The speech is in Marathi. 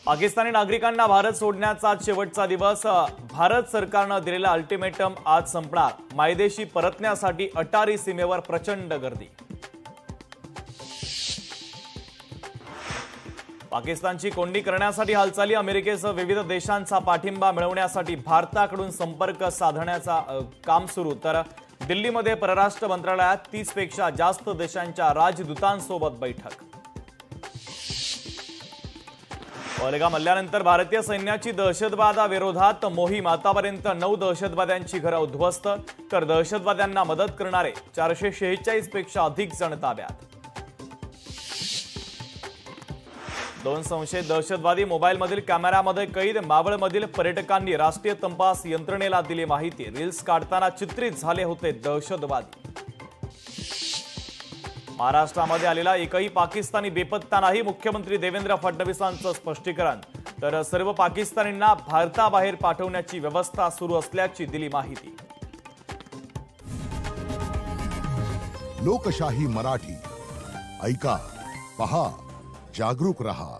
पाकिस्तानी नागरिकांना भारत सोडण्याचा आज शेवटचा दिवस। भारत सरकारने दिलेला अल्टिमेटम आज संपणार। मायदेशी परतण्यासाठी अटारी सीमेवर प्रचंड गर्दी। पाकिस्तानची कोंडी करण्यासाठी हालचाली। अमेरिकेसह विविध देशांचा पाठिंबा मिळवण्यासाठी भारताकडून संपर्क साधण्याचा काम सुरू। तर दिल्लीमध्ये परराष्ट्र मंत्रालयात 30 पेक्षा जास्त देशांच्या राजदूतांसोबत बैठक। पहलगाम हल्ल्यानंतर भारतीय सैन्याची दहशतवादाविरोधात मोहीम। आतापर्यंत 9 दहशतवाद्यांची घरे उद्ध्वस्त, तर दहशतवाद्यांना मदत करणारे 446 पेक्षा अधिक जण ताब्यात। 2 संशयित दहशतवादी मोबाईलमधील कॅमेरामध्ये कैद। मावळमधील पर्यटकांनी राष्ट्रीय तपास यंत्रणेला दिली माहिती। रील्स काढताना चित्रित झाले होते दहशतवादी। महाराष्ट्रामध्ये आलेला एकही पाकिस्तानी बेपत्ता नाही। मुख्यमंत्री देवेंद्र फडणवीसांचं स्पष्टीकरण। तर सर्व पाकिस्तानींना भारताबाहेर पाठवण्याची व्यवस्था सुरू असल्याची दिली माहिती। लोकशाही मराठी ऐका, पहा, जागरूक रहा।